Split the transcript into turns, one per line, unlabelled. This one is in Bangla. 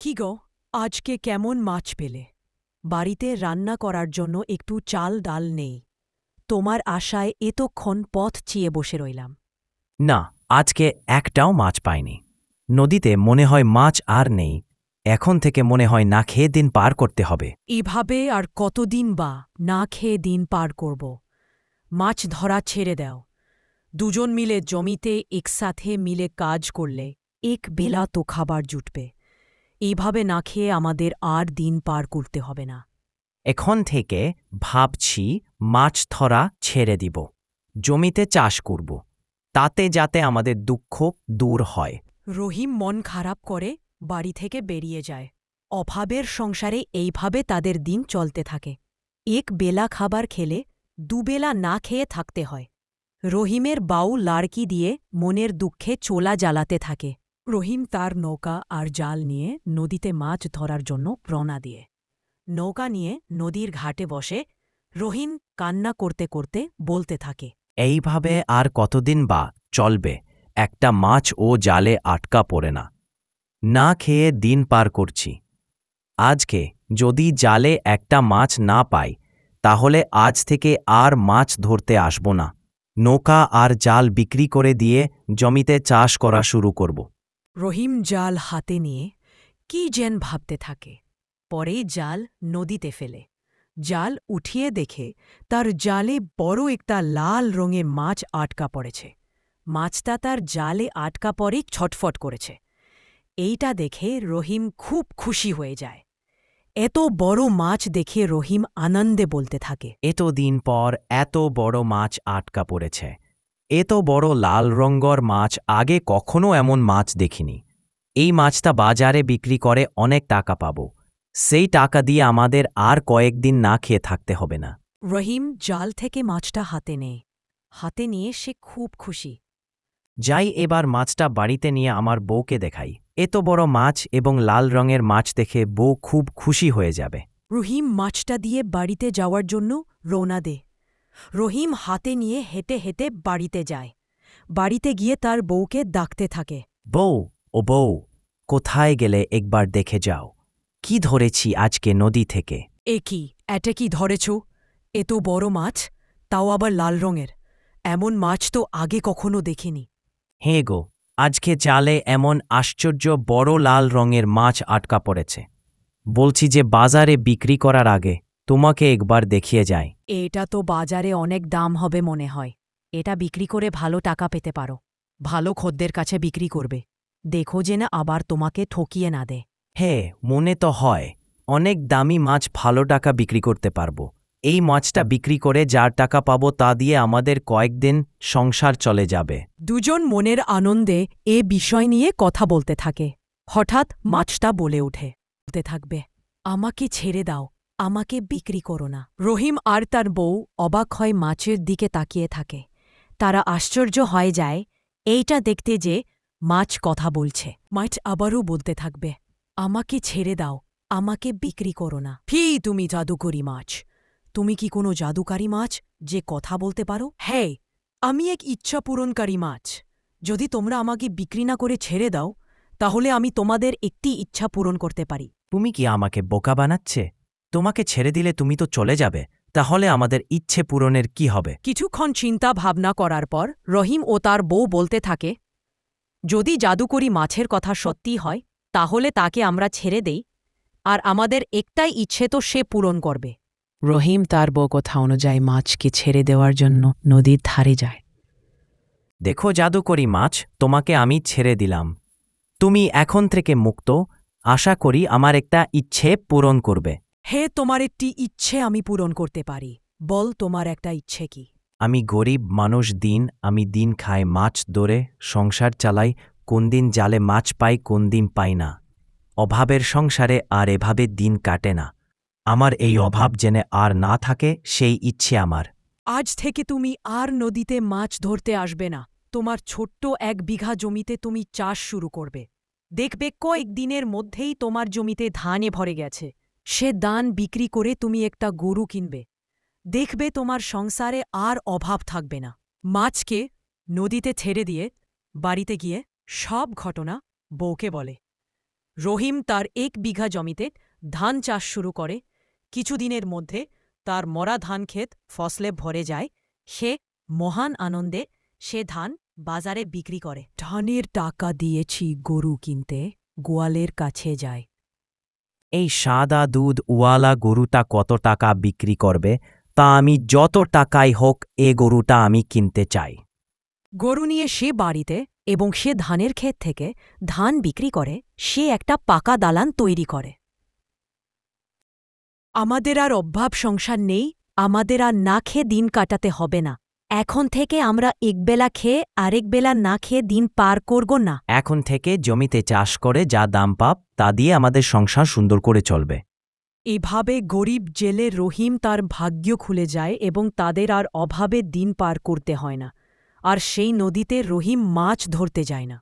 কি গো, আজকে কেমন মাছ পেলে? বাড়িতে রান্না করার জন্য একটু চাল ডাল নেই। তোমার আশায় এতক্ষণ পথ চেয়ে বসে রইলাম।
না, আজকে একটাও মাছ পাইনি। নদীতে মনে হয় মাছ আর নেই। এখন থেকে মনে হয় না খেয়ে দিন পার করতে হবে।
এভাবে আর কতদিন বা না খেয়ে দিন পার করব? মাছ ধরা ছেড়ে দাও। দুজন মিলে জমিতে একসাথে মিলে কাজ করলে এক বেলা তো খাবার জুটবে। এইভাবে না খেয়ে আমাদের আর দিন পার করতে হবে না।
এখন থেকে ভাবছি মাছ ধরা ছেড়ে দিব, জমিতে চাষ করব, তাতে যাতে আমাদের দুঃখ দূর হয়।
রহিম মন খারাপ করে বাড়ি থেকে বেরিয়ে যায়। অভাবের সংসারে এইভাবে তাদের দিন চলতে থাকে। এক বেলা খাবার খেলে দুবেলা না খেয়ে থাকতে হয়। রহিমের বাউ লাড়কি দিয়ে মনের দুঃখে চোলা জ্বালাতে থাকে। রহিম তার নৌকা আর জাল নিয়ে নদীতে মাছ ধরার জন্য রওনা দিয়ে। নৌকা নিয়ে নদীর ঘাটে বসে রহিম কান্না করতে করতে বলতে থাকে।
এইভাবে আর কতদিন বা চলবে? একটা মাছ ও জালে আটকা পড়ে না, না খেয়ে দিন পার করছি। আজকে যদি জালে একটা মাছ না পাই, তাহলে আজ থেকে আর মাছ ধরতে আসব না। নৌকা আর জাল বিক্রি করে দিয়ে জমিতে চাষ করা শুরু করব।
রহিম জাল হাতে নিয়ে কি যেন ভাবতে থাকে। পরে জাল নদীতে ফেলে। জাল উঠিয়ে দেখে তার জালে বড় একটা লাল রঙের মাছ আটকা পড়েছে। মাছটা তার জালে আটকা পড়ে ছটফট করেছে। এইটা দেখে রহিম খুব খুশি হয়ে যায়। এত বড় মাছ দেখে রহিম আনন্দে বলতে থাকে।
এতদিন পর এত বড় মাছ আটকা পড়েছে। এত বড় লাল রঙের মাছ আগে কখনো এমন মাছ দেখিনি। এই মাছটা বাজারে বিক্রি করে অনেক টাকা পাব। সেই টাকা দিয়ে আমাদের আর কয়েকদিন না খেয়ে থাকতে হবে না।
রহিম জাল থেকে মাছটা হাতে নেয়। হাতে নিয়ে সে খুব খুশি।
যাই এবার মাছটা বাড়িতে নিয়ে আমার বউকে দেখাই। এত বড় মাছ এবং লাল রঙের মাছ দেখে বউ খুব খুশি হয়ে যাবে।
রহিম মাছটা দিয়ে বাড়িতে যাওয়ার জন্য রওনা দেয়। রহিম হাতে নিয়ে হেঁটে হেঁটে বাড়িতে যায়। বাড়িতে গিয়ে তার বউকে ডাকতে থাকে।
বউ, ও বউ, কোথায় গেলে একবার দেখে যাও, কি ধরেছি আজকে নদী থেকে।
এ কি, এটা কি ধরেছ? এত বড় মাছ, তাও আবার লাল রঙের। এমন মাছ তো আগে কখনো দেখিনি।
হ্যাঁ গো, আজকে জালে এমন আশ্চর্য বড় লাল রঙের মাছ আটকা পড়েছে। বলছি যে বাজারে বিক্রি করার আগে তোমাকে একবার দেখিয়ে যায়।
এটা তো বাজারে অনেক দাম হবে মনে হয়। এটা বিক্রি করে ভালো টাকা পেতে পারো। ভালো খদ্দের কাছে বিক্রি করবে। দেখো যে না আবার তোমাকে ঠকিয়ে না দেয়।
হ্যাঁ, মনে তো হয় অনেক দামি মাছ ভালো টাকা বিক্রি করতে পারবো। এই মাছটা বিক্রি করে যার টাকা পাবো তা দিয়ে আমাদের কয়েকদিন সংসার চলে যাবে।
দুজন মনের আনন্দে এ বিষয় নিয়ে কথা বলতে থাকে। হঠাৎ মাছটা বলে ওঠে, বলতে থাকবে, আমাকে ছেড়ে দাও, আমাকে বিক্রি করো না। রহিম আর তার বউ অবাক হয় মাছের দিকে তাকিয়ে থাকে। তারা আশ্চর্য হয়ে যায় এইটা দেখতে যে মাছ কথা বলছে। মাছ আবারও বলতে থাকবে, আমাকে ছেড়ে দাও, আমাকে বিক্রি করো না। তুমি জাদুকরি মাছ? তুমি কি কোনো জাদুকারী মাছ যে কথা বলতে পারো? হ্যাঁ, আমি এক ইচ্ছা পূরণকারী মাছ। যদি তোমরা আমাকে বিক্রি না করে ছেড়ে দাও, তাহলে আমি তোমাদের একটি ইচ্ছা পূরণ করতে পারি।
তুমি কি আমাকে বোকা বানাচ্ছে? তোমাকে ছেড়ে দিলে তুমি তো চলে যাবে, তাহলে আমাদের ইচ্ছে পূরণের কি হবে?
কিছুক্ষণ চিন্তা ভাবনা করার পর রহিম ও তার বউ বলতে থাকে, যদি জাদুকরি মাছের কথা সত্যি হয়, তাহলে তাকে আমরা ছেড়ে দেই, আর আমাদের একটাই ইচ্ছে তো সে পূরণ করবে। রহিম তার বউ কথা অনুযায়ী মাছকে ছেড়ে দেওয়ার জন্য নদীর ধারে যায়।
দেখো জাদুকরি মাছ, তোমাকে আমি ছেড়ে দিলাম। তুমি এখন থেকে মুক্ত। আশা করি আমার একটা ইচ্ছে পূরণ করবে।
হে, তোমার একটি ইচ্ছে আমি পূরণ করতে পারি। বল, তোমার একটা ইচ্ছে কি?
আমি গরিব মানুষ, আমি দিন খাই মাছ ধরে সংসার চালাই। কোন দিন জালে মাছ পাই, কোন দিন পাই না। অভাবের সংসারে আর এভাবে দিন কাটে না। আমার এই অভাব জেনে আর না থাকে, সেই ইচ্ছে আমার।
আজ থেকে তুমি আর নদীতে মাছ ধরতে আসবে না। তোমার ছোট্ট 1 বিঘা জমিতে তুমি চাষ শুরু করবে। দেখবে কয়েকদিনের মধ্যেই তোমার জমিতে ধানে ভরে গেছে। সে ধান বিক্রি করে তুমি একটা গরু কিনবে। দেখবে তোমার সংসারে আর অভাব থাকবে না। মাছকে নদীতে ছেড়ে দিয়ে বাড়িতে গিয়ে সব ঘটনা বউকে বলে। রহিম তার 1 বিঘা জমিতে ধান চাষ শুরু করে। কিছুদিনের মধ্যে তার মরা ধান ক্ষেত ফসলে ভরে যায়। সে মহান আনন্দে সে ধান বাজারে বিক্রি করে। ধানের টাকা দিয়েছি গরু কিনতে, গোয়ালের কাছে যায়।
এই সাদা দুধ ওয়ালা গরুটা কত টাকা বিক্রি করবে, তা আমি যত টাকাই হোক এ গরুটা আমি কিনতে চাই।
গরু নিয়ে সে বাড়িতে এবং সে ধানের ক্ষেত থেকে ধান বিক্রি করে সে একটা পাকা দালান তৈরি করে। আমাদের আর অভাব সংসার নেই, আমাদের আর না খেয়ে দিন কাটাতে হবে না। এখন থেকে আমরা একবেলা খেয়ে আরেক বেলা না খেয়ে দিন পার করব না।
এখন থেকে জমিতে চাষ করে যা দাম পাব তা দিয়ে আমাদের সংসার সুন্দর করে চলবে।
এভাবে গরিব জেলে রহিম তার ভাগ্য খুলে যায় এবং তাদের আর অভাবে দিন পার করতে হয় না। আর সেই নদীতে রহিম মাছ ধরতে যায় না।